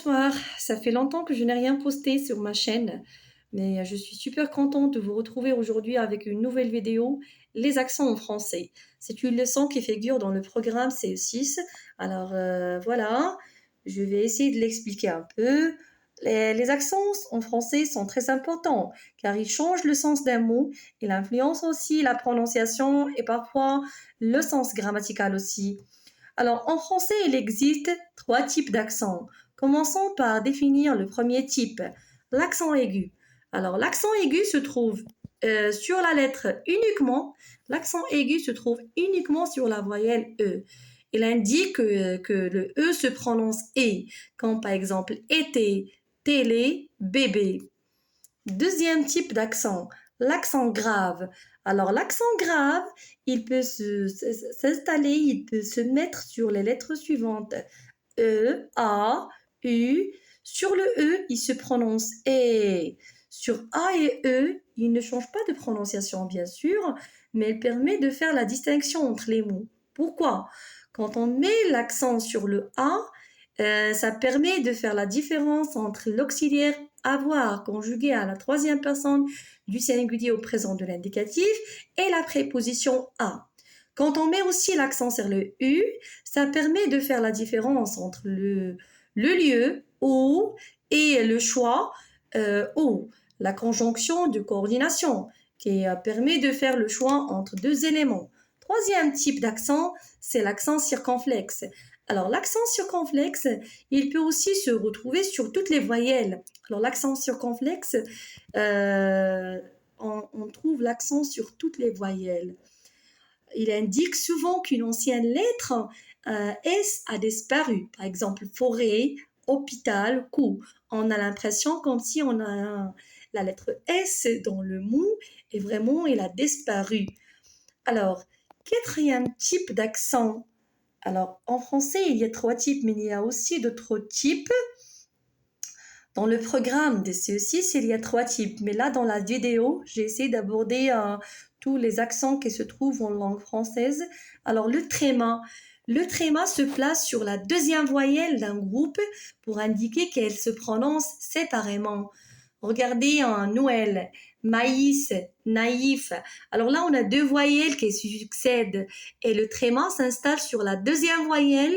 Bonsoir, ça fait longtemps que je n'ai rien posté sur ma chaîne, mais je suis super contente de vous retrouver aujourd'hui avec une nouvelle vidéo, les accents en français. C'est une leçon qui figure dans le programme CE6. Alors voilà, je vais essayer de l'expliquer un peu. Les accents en français sont très importants car ils changent le sens d'un mot, ils influencent aussi la prononciation et parfois le sens grammatical aussi. Alors, en français, il existe trois types d'accents. Commençons par définir le premier type, l'accent aigu. Alors, l'accent aigu se trouve sur la lettre uniquement. L'accent aigu se trouve uniquement sur la voyelle E. Il indique que le E se prononce E, comme par exemple été, télé, bébé. Deuxième type d'accent, l'accent grave. Alors, l'accent grave, il peut s'installer, il peut se mettre sur les lettres suivantes. E, A, U. Sur le E, il se prononce E. Sur A et E, il ne change pas de prononciation, bien sûr, mais il permet de faire la distinction entre les mots. Pourquoi? Quand on met l'accent sur le A, ça permet de faire la différence entre l'auxiliaire avoir conjugué à la troisième personne du singulier au présent de l'indicatif et la préposition à. Quand on met aussi l'accent sur le U, ça permet de faire la différence entre le lieu où et le choix où. La conjonction de coordination qui permet de faire le choix entre deux éléments. Troisième type d'accent, c'est l'accent circonflexe. Alors, l'accent circonflexe, il peut aussi se retrouver sur toutes les voyelles. Alors, l'accent circonflexe, on trouve l'accent sur toutes les voyelles. Il indique souvent qu'une ancienne lettre S a disparu. Par exemple, forêt, hôpital, cou. On a l'impression comme si on a la lettre S dans le mot et vraiment, il a disparu. Alors, quatrième type d'accent. Alors, en français, il y a trois types, mais il y a aussi d'autres types. Dans le programme des CE6, il y a trois types. Mais là, dans la vidéo, j'ai essayé d'aborder tous les accents qui se trouvent en langue française. Alors, le tréma. Le tréma se place sur la deuxième voyelle d'un groupe pour indiquer qu'elle se prononce séparément. Regardez un Noël, maïs, naïf. Alors là, on a deux voyelles qui succèdent et le tréma s'installe sur la deuxième voyelle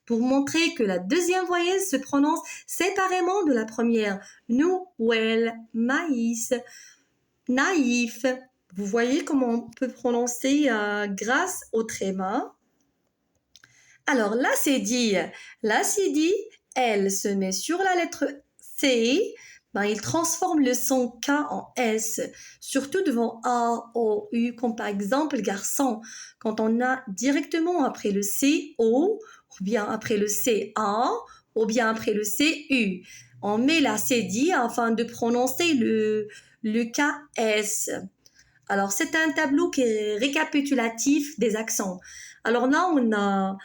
pour montrer que la deuxième voyelle se prononce séparément de la première. Noël, maïs, naïf. Vous voyez comment on peut prononcer grâce au tréma. Alors là, c'est dit. Là, c'est dit, elle se met sur la lettre C. Il transforme le son K en S, surtout devant A, O, U, comme par exemple garçon. Quand on a directement après le C, O, ou bien après le C, A, ou bien après le C, U. On met la CD afin de prononcer le K, S. Alors, c'est un tableau qui est récapitulatif des accents. Alors là, on a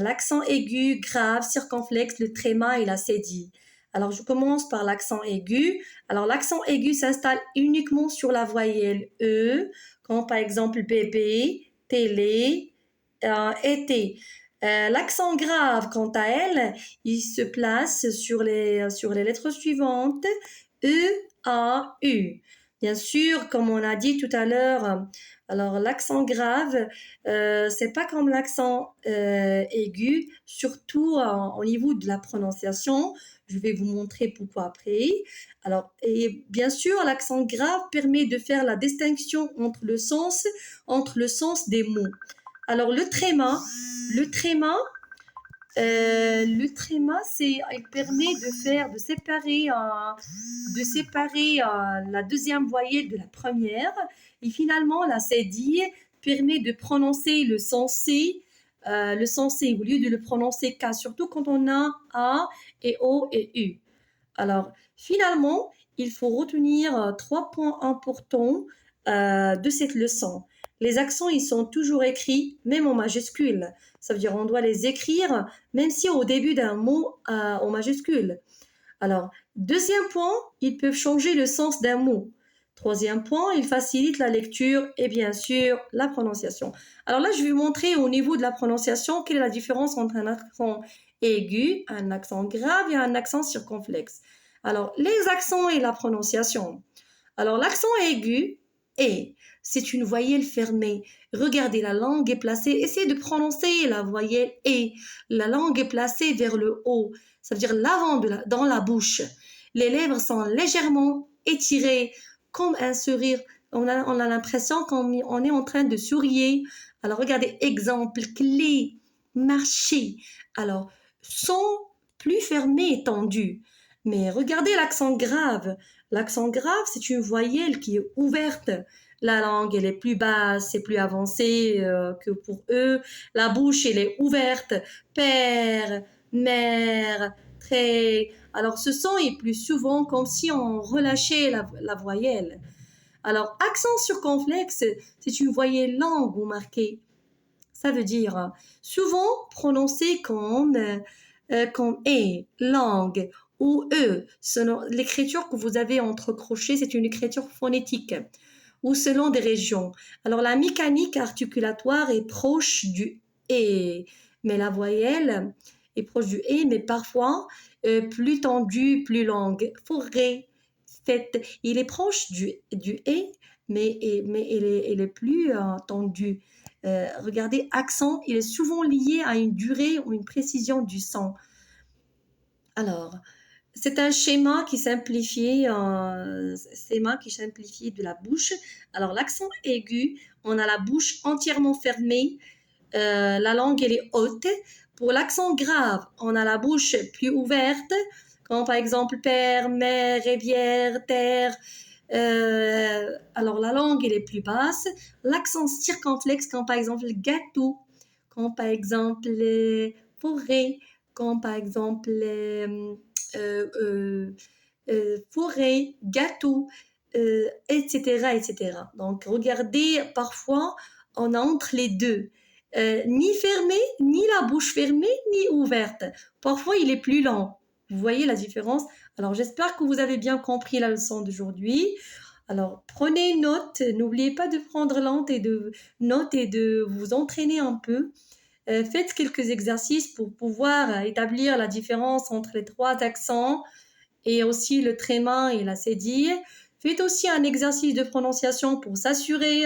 l'accent aigu, grave, circonflexe, le tréma et la cédille. Alors, je commence par l'accent aigu. Alors, l'accent aigu s'installe uniquement sur la voyelle E, comme par exemple bébé, télé, été. L'accent grave, quant à elle, il se place sur les lettres suivantes, E, A, U. Bien sûr, comme on a dit tout à l'heure, alors l'accent grave, c'est pas comme l'accent aigu, surtout au niveau de la prononciation. Je vais vous montrer pourquoi après. Alors, et bien sûr, l'accent grave permet de faire la distinction entre le sens des mots. Alors, le tréma, il permet de séparer la deuxième voyelle de la première. Et finalement, la cédille permet de prononcer le sensé au lieu de le prononcer K, surtout quand on a A et O et U. Alors, finalement, il faut retenir trois points importants de cette leçon. Les accents, ils sont toujours écrits, même en majuscule. Ça veut dire on doit les écrire, même si au début d'un mot en majuscule. Alors, deuxième point, ils peuvent changer le sens d'un mot. Troisième point, ils facilitent la lecture et bien sûr la prononciation. Alors là, je vais vous montrer au niveau de la prononciation quelle est la différence entre un accent aigu, un accent grave et un accent circonflexe. Alors, les accents et la prononciation. Alors, l'accent aigu est, c'est une voyelle fermée. Regardez, la langue est placée, essayez de prononcer la voyelle et. La langue est placée vers le haut, ça veut dire dans la bouche. Les lèvres sont légèrement étirées, comme un sourire. On a l'impression qu'on est en train de sourire. Alors, regardez, exemple, clé, marcher. Alors, son plus fermé et tendu. Mais regardez l'accent grave. L'accent grave, c'est une voyelle qui est ouverte. La langue, elle est plus basse, c'est plus avancé que pour eux. La bouche, elle est ouverte. Père, mère, très. Alors, ce son est plus souvent comme si on relâchait la voyelle. Alors, accent circonflexe, c'est une voyelle longue ou marquée. Ça veut dire souvent prononcé comme E, langue ou E. Selon l'écriture que vous avez entre crochets, c'est une écriture phonétique ou selon des régions. Alors la mécanique articulatoire est proche du E, mais la voyelle est proche du E, mais parfois plus tendue, plus longue. Forêt, fête, il est proche du E, mais il est plus tendu. Regardez, accent, il est souvent lié à une durée ou une précision du son. Alors, c'est un schéma qui simplifie de la bouche. Alors, l'accent aigu, on a la bouche entièrement fermée, la langue elle est haute. Pour l'accent grave, on a la bouche plus ouverte, comme par exemple père, mère, rivière, terre. Alors la langue elle est plus basse. L'accent circonflexe, comme par exemple gâteau, comme par exemple forêt, comme par exemple euh, euh, forêt, gâteau, etc., etc. Donc regardez, parfois on a entre les deux. Ni fermé, ni la bouche fermée, ni ouverte. Parfois, il est plus lent. Vous voyez la différence? Alors, j'espère que vous avez bien compris la leçon d'aujourd'hui. Alors, prenez note. N'oubliez pas de prendre note et de vous entraîner un peu. Faites quelques exercices pour pouvoir établir la différence entre les trois accents et aussi le tréma et la cédille. Faites aussi un exercice de prononciation pour s'assurer